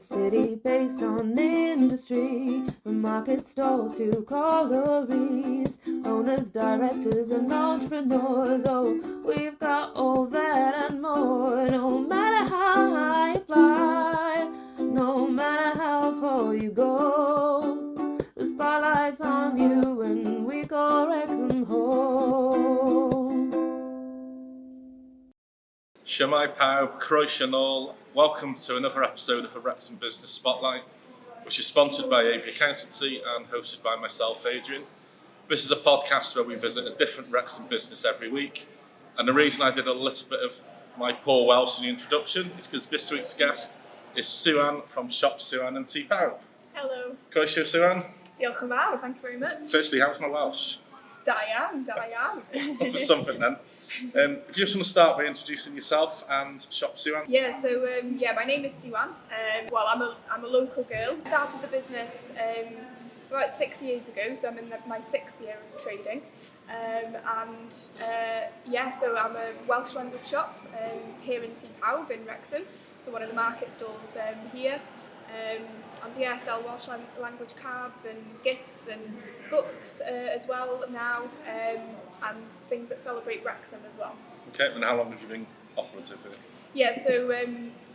city based on industry, from market stalls to collieries, owners, directors and entrepreneurs. Oh, we've got all that and more. No matter how high you fly, no matter how far you go, the spotlight's on you and we call Wrexham home. Ty Pawb, Croeso nôl. Welcome to another episode of the Wrexham Business Spotlight, which is sponsored by AB Accountancy and hosted by myself, Adrian. This is a podcast where we visit a different Wrexham business every week, and the reason I did a little bit of my poor Welsh in the introduction is because this week's guest is Siwan from Siop Siwan and Ty Pawb. Hello. Croeso Siwan. Diolch yn fawr, thank you very much. Firstly, how's my Welsh? Da iawn. That was something then. If you just want to start by introducing yourself and Siop Siwan. Yeah, so my name is Siwan. I'm a local girl. I started the business about 6 years ago, so I'm in my 6th year of trading. So I'm a Welsh language shop here in Ty Pawb in Wrexham, so one of the market stalls here. Sell Welsh language cards and gifts and books as well now, and things that celebrate Wrexham as well. Okay, and how long have you been operative here? Yeah, so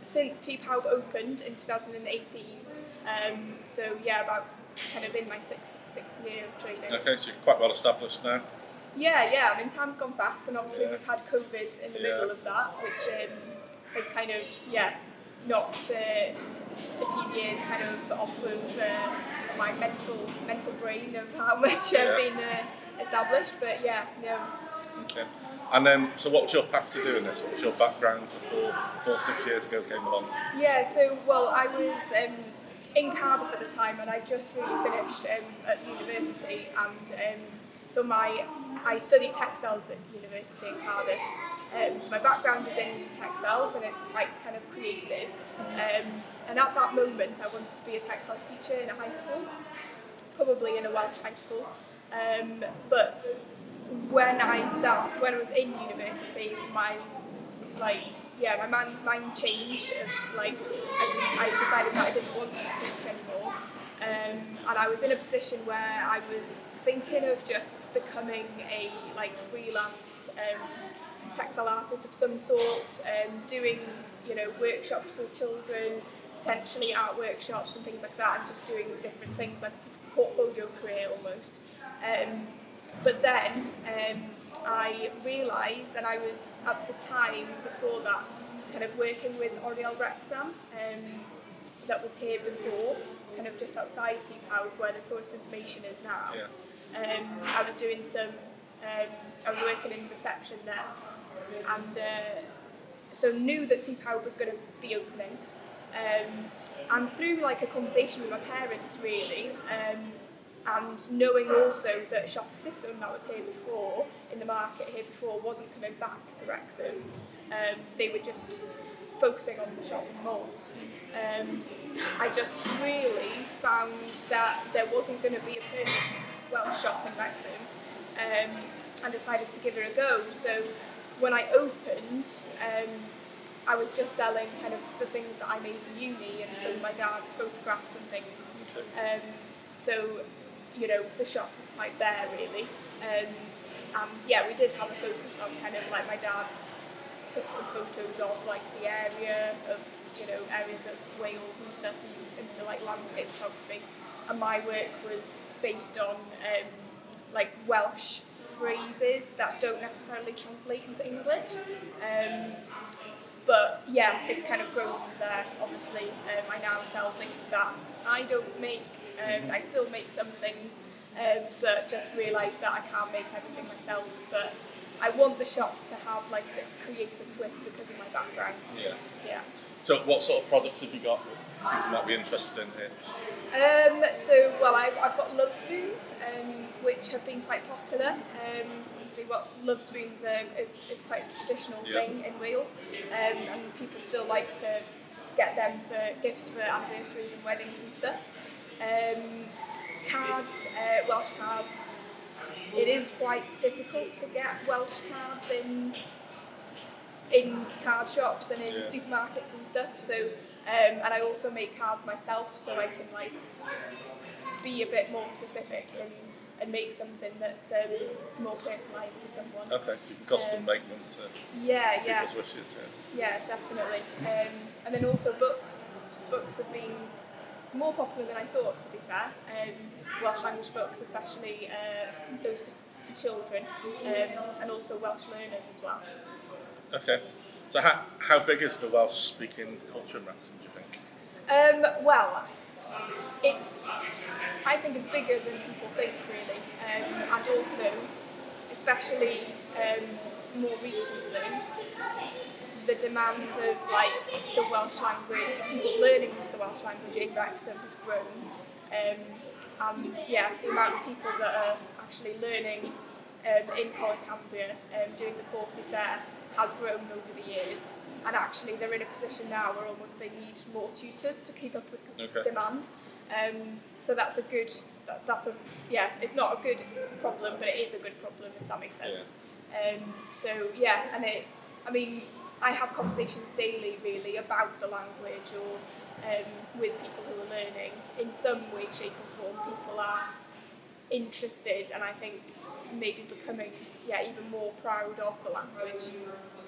since Ty Pawb opened in 2018, about kind of in my sixth year of trading. Okay, so you're quite well established now. Yeah, I mean, time's gone fast, and obviously we've had COVID in the middle of that, which has kind of, knocked a few years kind of off of my mental brain of how much I've been established, but Okay. And then, so what was your path to doing this? What was your background before 6 years ago came along? Yeah, I was in Cardiff at the time, and I just really finished at university, and I studied textiles at university in Cardiff. So my background is in textiles, and it's quite kind of creative. And at that moment, I wanted to be a textiles teacher in a high school, probably in a Welsh high school. But when I was in university, my mind changed. I decided that I didn't want to teach anymore. And I was in a position where I was thinking of just becoming a freelance textile artist of some sort, doing workshops with children, potentially art workshops and things like that, and just doing different things like a portfolio career almost. But then I realised, and I was at the time before that kind of working with Oriel Wrexham, that was here before, kind of just outside Ty Pawb where the tourist information is now. Yeah. I was doing I was working in reception there, and so knew that Ty Pawb was going to be opening, and through a conversation with my parents really, and knowing also that Siop Siwan that was here before, in the market here before, wasn't coming back to Wrexham. They were just focusing on the shopping malls. I just really found that there wasn't going to be a perfect Welsh shop in Wrexham, and decided to give it a go. So when I opened, I was just selling kind of the things that I made in uni and some of my dad's photographs and things. The shop was quite there really. We did have a focus on kind of my dad's took some photos of the area of areas of Wales and stuff. He's into landscape photography, and my work was based on Welsh phrases that don't necessarily translate into English. It's kind of grown from there. Obviously, I now sell things that I don't make. I still make some things, but just realised that I can't make everything myself. But I want the shop to have this creative twist because of my background. Yeah. So what sort of products have you got that people might be interested in here? I've got love spoons, which have been quite popular. Obviously, love spoons is quite a traditional thing in Wales, and people still like to get them for gifts for anniversaries and weddings and stuff. Cards, Welsh cards. It is quite difficult to get Welsh cards in card shops and in supermarkets and stuff. So And I also make cards myself, so I can like be a bit more specific and make something that's more personalised for someone. Okay, so you can custom make them to people's wishes. Yeah, definitely. And then also books. Books have been more popular than I thought, to be fair. Welsh language books, especially those for children, and also Welsh learners as well. Okay. So how big is the Welsh speaking culture in Wrexham, do you think? Well, I think it's bigger than people think, really, and also, especially more recently, the demand of like the Welsh language, people learning the Welsh language in Wrexham has grown, and the amount of people that are actually learning in Coleg Cambria, doing the courses there, has grown over the years, and actually they're in a position now where almost they need more tutors to keep up with demand. So that's a good. It's not a good problem, but it is a good problem, if that makes sense. I have conversations daily, really, about the language or with people who are learning. In some way, shape, or form, people are interested, and I think maybe becoming even more proud of the language.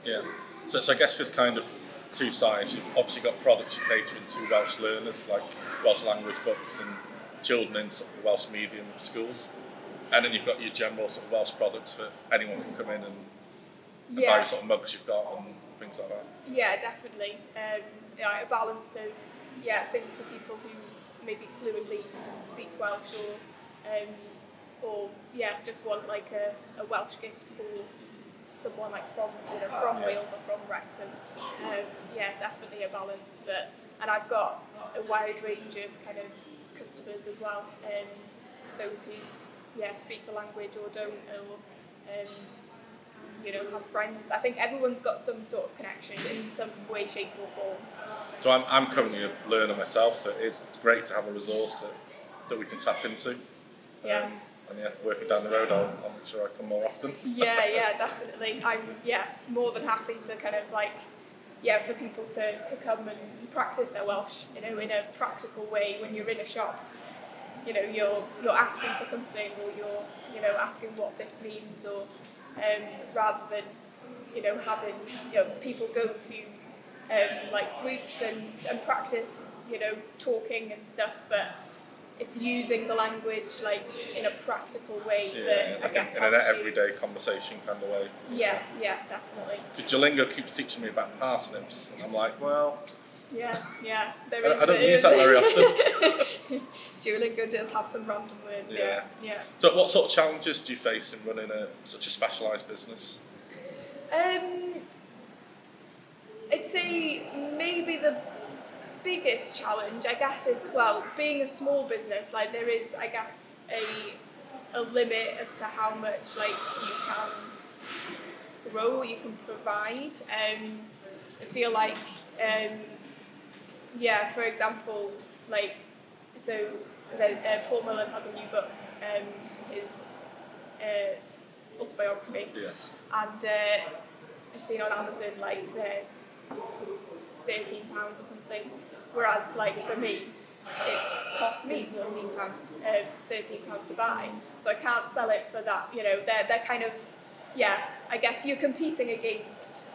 Yeah. So I guess there's kind of two sides. You've obviously got products you catering to Welsh learners, like Welsh language books and children in sort of Welsh medium schools, and then you've got your general sort of Welsh products that anyone can come in and buy the sort of mugs you've got and things like that. Yeah, definitely. A balance of things for people who maybe fluently speak Welsh or just want like a Welsh gift for someone like from Wales or from Wrexham. Definitely a balance. And I've got a wide range of kind of customers as well, those who speak the language or don't, or have friends. I think everyone's got some sort of connection in some way, shape or form. So I'm currently a learner myself, so it's great to have a resource that we can tap into. Working down the road, I'll make sure I come more often. Definitely. I'm more than happy to kind of for people to come and practice their Welsh, in a practical way. When you're in a shop, you're asking for something, or you're asking what this means, or rather than having people go to groups and practice talking and stuff, but it's using the language in a practical way that I guess in an everyday conversation kind of way. Yeah, definitely. Duolingo keeps teaching me about parsnips, and I'm like, well. Yeah. I don't use that very often. Duolingo does have some random words. Yeah. So, what sort of challenges do you face in running such a specialised business? I'd say maybe the biggest challenge, I guess, is being a small business. There is, I guess, a limit as to how much you can grow, you can provide. I feel like, for example, Paul Mullen has a new book, his autobiography, and I've seen on Amazon it's £13 or something, whereas for me it's cost me £13 to buy, so I can't sell it for that. They're kind of I guess you're competing against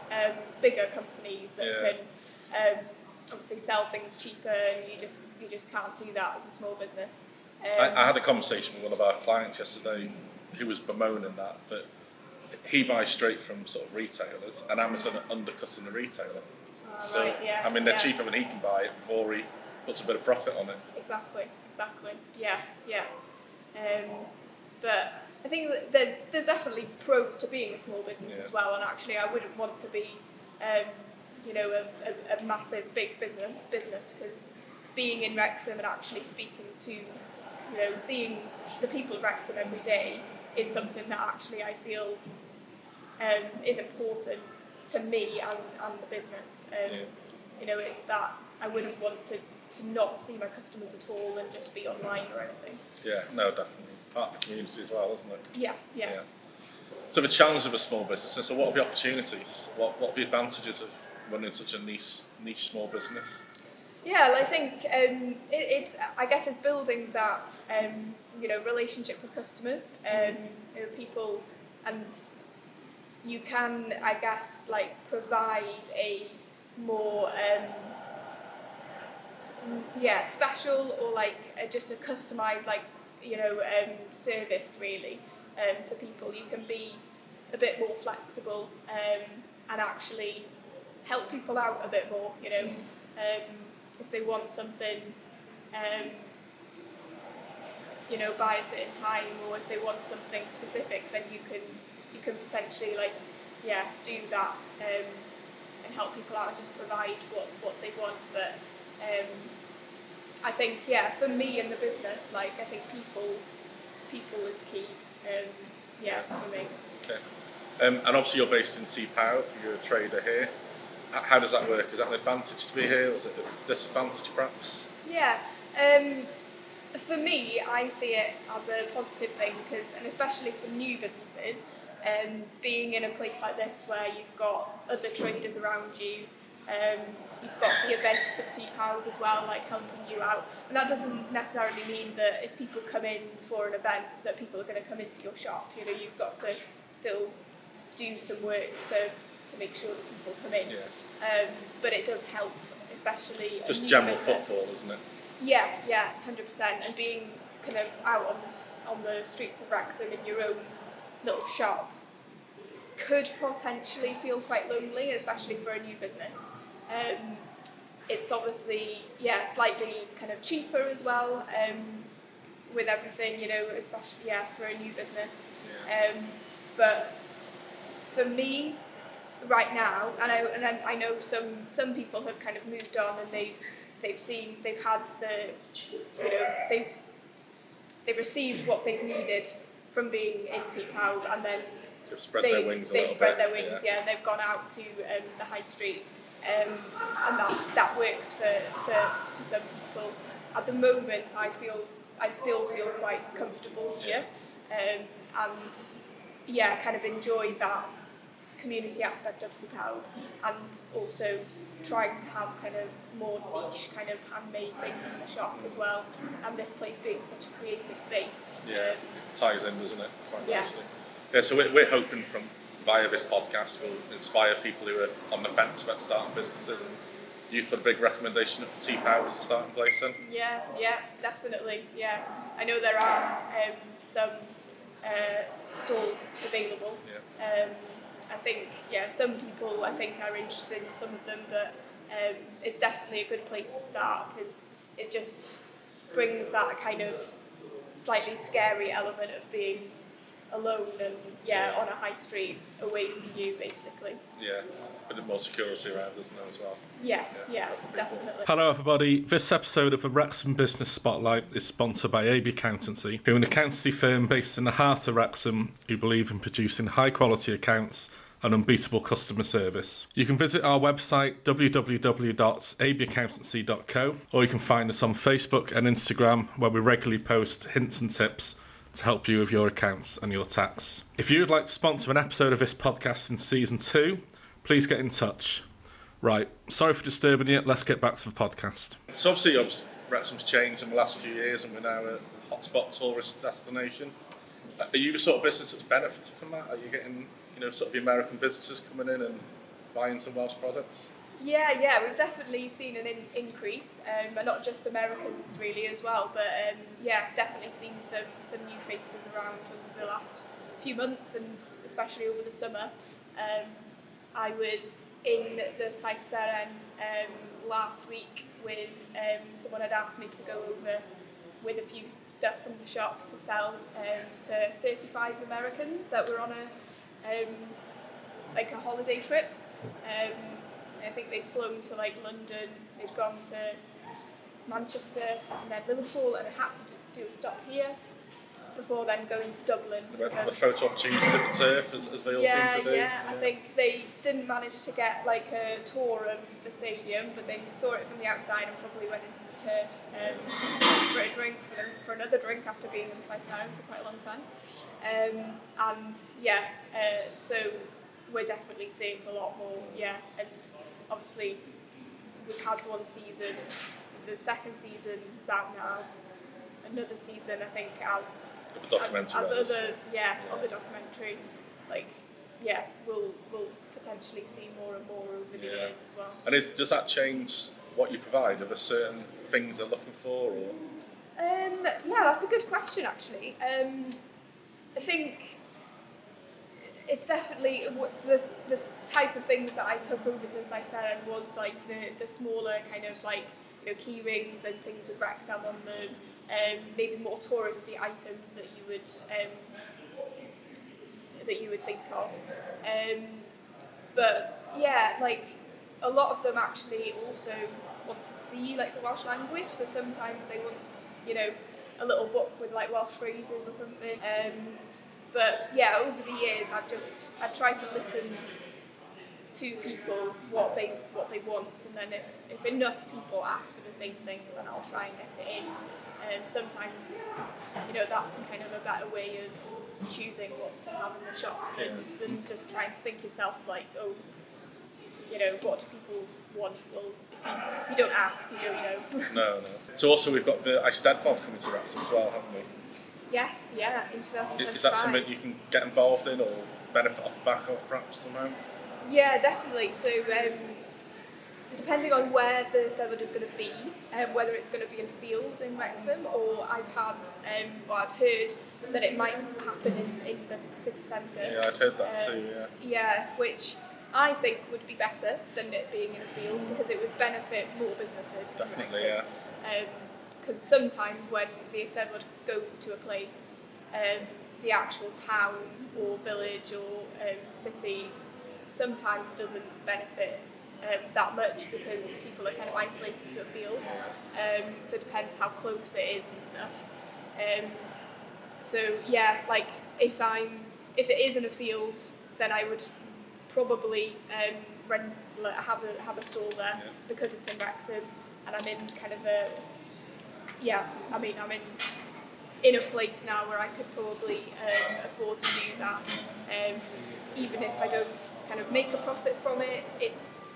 bigger companies that can obviously sell things cheaper, and you just can't do that as a small business. I had a conversation with one of our clients yesterday who was bemoaning that he buys straight from sort of retailers, and Amazon are undercutting the retailer. They're cheaper than he can buy it before he puts a bit of profit on it. Exactly. But I think that there's definitely pros to being a small business as well, and actually I wouldn't want to be a massive big business, because being in Wrexham and actually speaking to seeing the people of Wrexham every day is something that actually I feel is important to me and the business. It's that I wouldn't want to not see my customers at all and just be online or anything. Yeah, no, definitely. Part of the community as well, isn't it? Yeah. So the challenge of a small business, so what are the opportunities? What are the advantages of running such a niche small business? Yeah, I think I guess it's building that relationship with customers, people, and you can, I guess, like provide a more special or like just a customized service really for people. You can be a bit more flexible and actually help people out a bit more. If they want something, by a certain time, or if they want something specific, then you can potentially do that and help people out and just provide what they want. But I think for me in the business, I think people is key. For me. Okay. And obviously you're based in Ty Pawb, you're a trader here. How does that work? Is that an advantage to be here, or is it a disadvantage perhaps? Yeah, for me, I see it as a positive thing and especially for new businesses, being in a place like this where you've got other traders around you, you've got the events of Ty Pawb as well, like helping you out. And that doesn't necessarily mean that if people come in for an event that people are going to come into your shop. You've got to still do some work to make sure that people come in. Yes. But it does help, especially just a new general business. footfall, isn't it? Yeah, 100%. And being kind of out on the streets of Wrexham in your own little shop could potentially feel quite lonely, especially for a new business. It's obviously slightly kind of cheaper as well with everything, especially for a new business. Yeah. But for me, right now, and I know some people have kind of moved on and they've received what they've needed from being in Ty Pawb, and then they've spread their wings a little bit, and they've gone out to the high street, and that works for some people. At the moment, I still feel quite comfortable here, and kind of enjoy that community aspect of Ty Pawb, and also trying to have kind of more niche kind of handmade things in the shop as well, and this place being such a creative space. Ties in, doesn't it, quite nicely. Yeah, so we're hoping via this podcast we'll inspire people who are on the fence about starting businesses, and you put a big recommendation for Ty Pawb as a starting place then? Yeah, definitely. I know there are some stalls available. I think some people are interested in some of them, but it's definitely a good place to start because it just brings that kind of slightly scary element of being alone and on a high street away from you, basically. A bit more security around, isn't there, as well? Yeah, definitely. Hello everybody, this episode of the Wrexham Business Spotlight is sponsored by AB Accountancy, who are an accountancy firm based in the heart of Wrexham who believe in producing high quality accounts and unbeatable customer service. You can visit our website www.abaccountancy.co, or you can find us on Facebook and Instagram, where we regularly post hints and tips to help you with your accounts and your tax. If you would like to sponsor an episode of this podcast in Season 2, please get in touch. Right, sorry for disturbing you, let's get back to the podcast. So obviously Wrexham's changed in the last few years and we're now a hotspot tourist destination. Are you the sort of business that's benefited from that? Are you getting sort of the American visitors coming in and buying some Welsh products? Yeah, we've definitely seen an increase, and not just Americans really as well, but definitely seen some new faces around over the last few months and especially over the summer. I was in the South Seren last week with someone had asked me to go over with a few stuff from the shop to sell to 35 Americans that were on a holiday trip. I think they'd flown to London, they'd gone to Manchester and then Liverpool, and had to do a stop here before then going to Dublin. They went for the photo opportunities at the turf, as they all seem to do. I think they didn't manage to get a tour of the stadium, but they saw it from the outside and probably went into the turf for a drink, for another drink after being in the South Seren for quite a long time. So we're definitely seeing a lot more, and obviously we've had one season. The second season is out now. Another season, I think, as other documentary. Like, yeah, we'll potentially see more and more over the years as well. And does that change what you provide? Are there certain things they're looking for, or? Yeah, that's a good question actually. I think it's definitely the type of things that I took over since I said was like the smaller kind of like, you know, key rings and things with Wrexham on them, maybe more touristy items that you would think of. But yeah, like a lot of them actually also want to see like the Welsh language, so sometimes they want, you know, a little book with like Welsh phrases or something. But yeah, over the years I've tried to listen to people what they want, and then if enough people ask for the same thing, then I'll try and get it in. Sometimes, you know, that's kind of a better way of choosing what to have in the shop than just trying to think yourself like, oh, you know, what do people want? Well, if you don't ask, you don't know. No. So also we've got the Eisteddfod coming to Wrexham as well, haven't we? Yes, yeah, in 2025. Is that something you can get involved in or benefit off the back of perhaps somehow? Yeah, definitely. So depending on where the Eisteddfod is going to be, whether it's going to be in a field in Wrexham, or I've heard that it might happen in the city centre. Yeah, I've heard that too, yeah. Yeah, which I think would be better than it being in a field, because it would benefit more businesses. Definitely, yeah. Because sometimes when the Eisteddfod goes to a place, the actual town or village or city sometimes doesn't benefit that much, because people are kind of isolated to a field. So it depends how close it is and stuff. So yeah, like if it is in a field, then I would probably have a stall there, because it's in Wrexham and I'm in kind of I'm in a place now where I could probably afford to do that. Even if I don't kind of make a profit from it, it's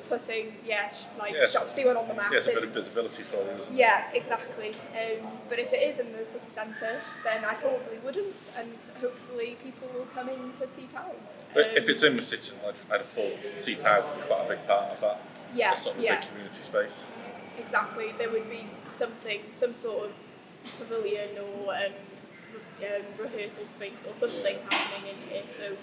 putting Siop Siwan on the map. Yeah, it's a bit of visibility for you, isn't it? Yeah, exactly. But if it is in the city centre, then I probably wouldn't, and hopefully people will come in to Ty Pawb. But if it's in the city, I'd have thought Ty Pawb would be quite a big part of that. Yeah, sort of big community space. Exactly. There would be some sort of pavilion or rehearsal space or something happening in here. So,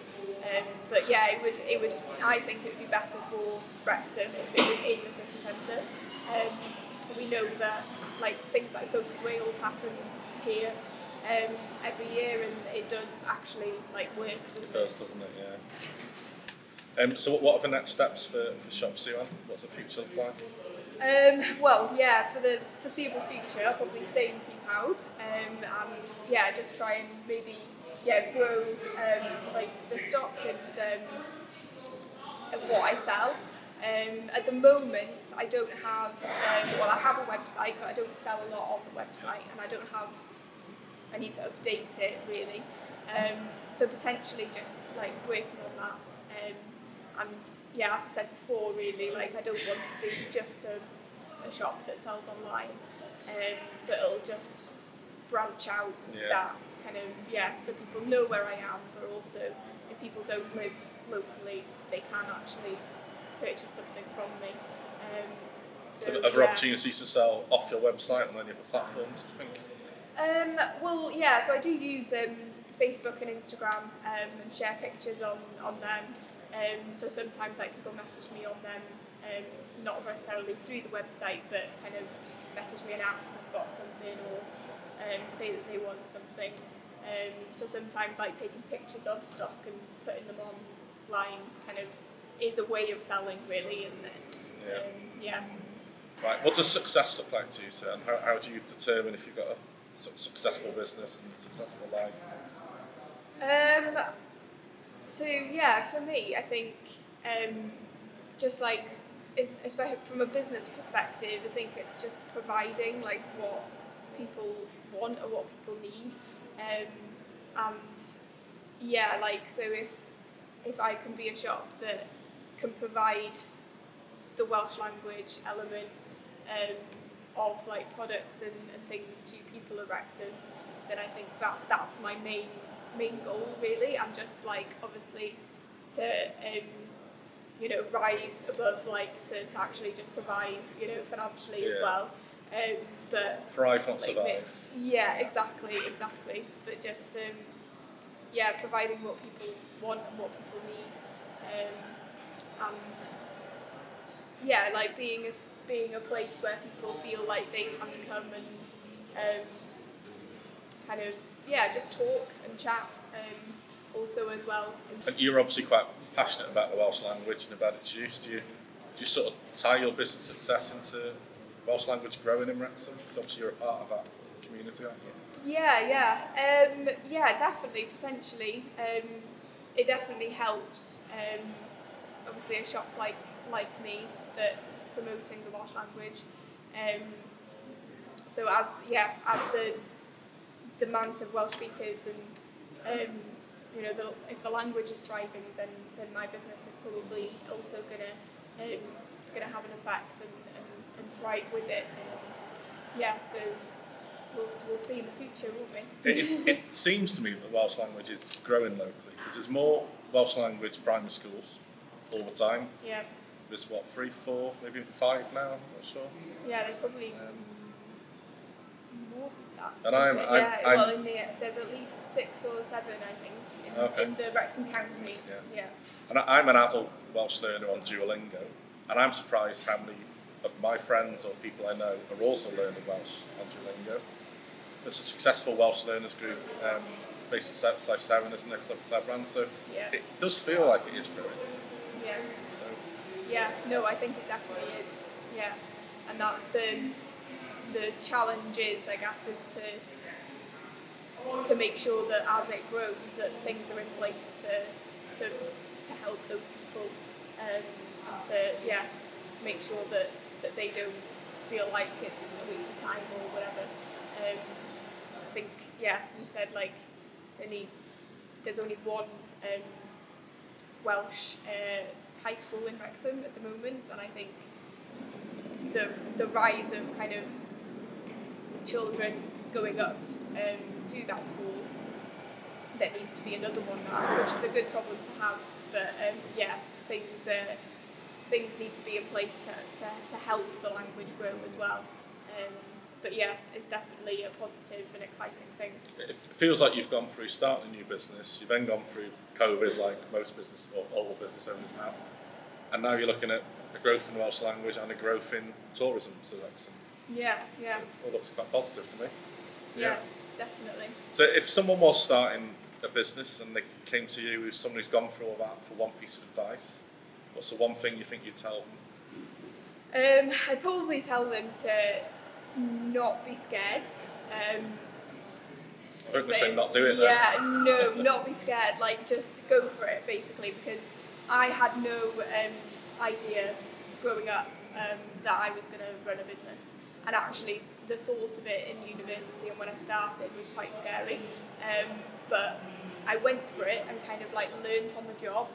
but yeah, it would. I think it would be better for Wrexham if it was in the city centre. We know that like things like Focus Wales happen here every year, and it does actually like work. Doesn't it? Doesn't it? Yeah. So what are the next steps for Siop Siwan? What's the future look like? Well, yeah, for the foreseeable future, I'll probably stay in Ty Pawb, and yeah, just try and maybe grow like the stock and what I sell. At the moment, I don't have. I have a website, but I don't sell a lot on the website, and I need to update it really. So potentially just like working on that. And yeah, as I said before, really, like I don't want to be just a shop that sells online, but it'll just branch out that kind of, so people know where I am, but also if people don't live locally, they can actually purchase something from me. So, are there opportunities to sell off your website on any other platforms, do you think? Well, yeah, so I do use Facebook and Instagram and share pictures on them. So sometimes like people message me on them, not necessarily through the website, but kind of message me and ask if I've got something, or say that they want something. So sometimes like taking pictures of stock and putting them online kind of is a way of selling, really, isn't it? Yeah. Right. What does success look like to you, sir? And how do you determine if you've got a successful business and a successful life? So yeah, for me, I think just like especially from a business perspective, I think it's just providing like what people want or what people need, and yeah, like so if I can be a shop that can provide the Welsh language element of like products and things to people of Wrexham, then I think that's my main goal really, and just like obviously to rise above, like to actually just survive financially as well, but thrive, not like, survive. Yeah, exactly, but just providing what people want and what people need, and like being a place where people feel like they can come and kind of just talk and chat, also as well. And you're obviously quite passionate about the Welsh language and about its use. Do you sort of tie your business success into Welsh language growing in Wrexham? Because obviously you're a part of that community, aren't you? Yeah, definitely, potentially. It definitely helps. Obviously, a shop like me that's promoting the Welsh language. So as the amount of Welsh speakers and if the language is thriving, then my business is probably also gonna have an effect and thrive with it. So we'll see in the future, won't we? It seems to me that the Welsh language is growing locally because there's more Welsh language primary schools all the time. Yeah. There's 3, 4, maybe 5 now. I'm not sure. Yeah, there's probably more than that. And there's at least 6 or 7, I think, in the Wrexham County. Yeah. And I'm an adult Welsh learner on Duolingo, and I'm surprised how many of my friends or people I know are also learning Welsh on Duolingo. There's a successful Welsh learners group based in Siop Siwan, isn't there, Club brand? So it does feel like it is growing. Yeah. So. Yeah, no, I think it definitely is. Yeah, and that the challenge is, I guess, is to make sure that as it grows, that things are in place to help those people, and to make sure that they don't feel like it's a waste of time or whatever. I think, you said like there's only one Welsh high school in Wrexham at the moment, and I think the rise of kind of children going up to that school, there needs to be another one now, which is a good problem to have. But things need to be in place to help the language grow as well. But it's definitely a positive and exciting thing. It feels like you've gone through starting a new business, you've then gone through COVID like most business or all business owners have, and now you're looking at a growth in the Welsh language and a growth in tourism. So that's all looks quite positive to me. Yeah, definitely. So if someone was starting a business and they came to you with someone who's gone through all that for one piece of advice, what's the one thing you think you'd tell them? I'd probably tell them to not be scared. I think they say not do it then. Yeah, no, not be scared. Like, just go for it, basically, because I had no idea growing up that I was going to run a business. And actually, the thought of it in university and when I started was quite scary. But I went for it and kind of like learnt on the job.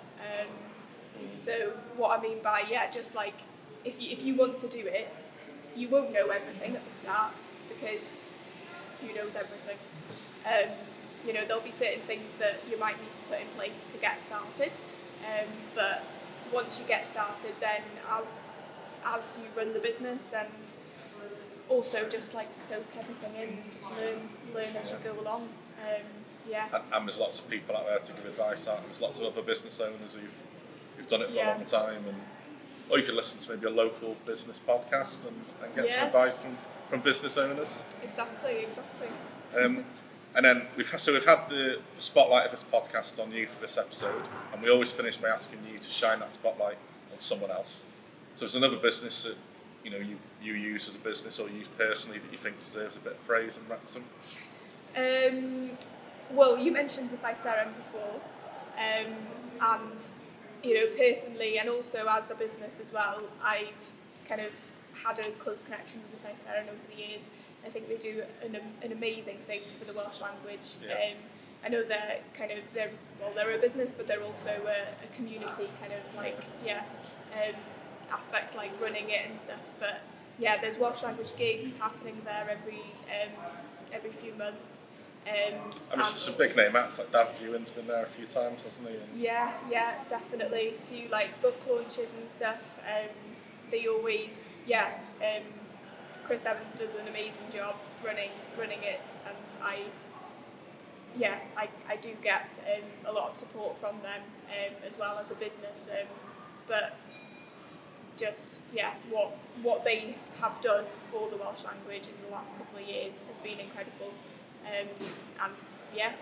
So what I mean by, just like, if you want to do it, you won't know everything at the start, because who knows everything? There'll be certain things that you might need to put in place to get started. But once you get started, then as you run the business, and also just like soak everything in, just learn as you go along. And there's lots of people out there to give advice on. There's lots of other business owners who've done it for a long time, or you could listen to maybe a local business podcast and get some advice from business owners. Exactly. And then we've had the spotlight of this podcast on you for this episode, and we always finish by asking you to shine that spotlight on someone else. So it's another business that you use as a business or use personally that you think deserves a bit of praise in Wrexham. Well, you mentioned the Siop before, and personally, and also as a business as well, I've kind of had a close connection with the Siop over the years. I think they do an amazing thing for the Welsh language. I know they're a business, but they're also a community kind of like, aspect, like running it and stuff. But yeah, there's Welsh language gigs happening there every few months. I mean, it's a big name acts, like Dan Ewan's been there a few times, hasn't he? And yeah, definitely. A few like book launches and stuff. They always, Chris Evans does an amazing job running it, and I do get a lot of support from them as well as a business. But just what they have done for the Welsh language in the last couple of years has been incredible. And it's a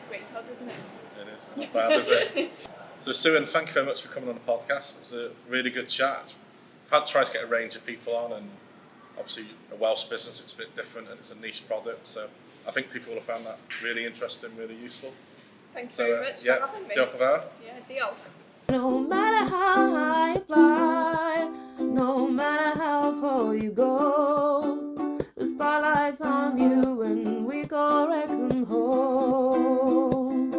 great pub, isn't it? it is, not bad, is it? So Siwan, thank you very much for coming on the podcast. It was a really good chat. I've had to try to get a range of people on, and obviously a Welsh business, it's a bit different and it's a niche product, so I think people will have found that really interesting, really useful. Thank you very much for having me. Diolch yn fawr. Yeah, diolch. No matter how high you fly, no matter how far you go, the spotlight's on you and we go Wrexham home.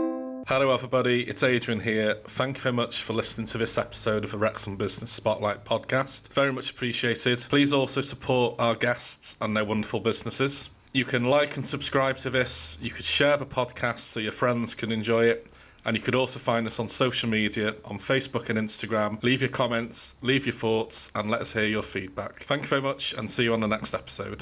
Hello everybody, it's Adrian here. Thank you very much for listening to this episode of the Wrexham Business Spotlight podcast. Very much appreciated. Please also support our guests and their wonderful businesses. You can like and subscribe to this. You could share the podcast so your friends can enjoy it. And you could also find us on social media, on Facebook and Instagram. Leave your comments, leave your thoughts, and let us hear your feedback. Thank you very much, and see you on the next episode.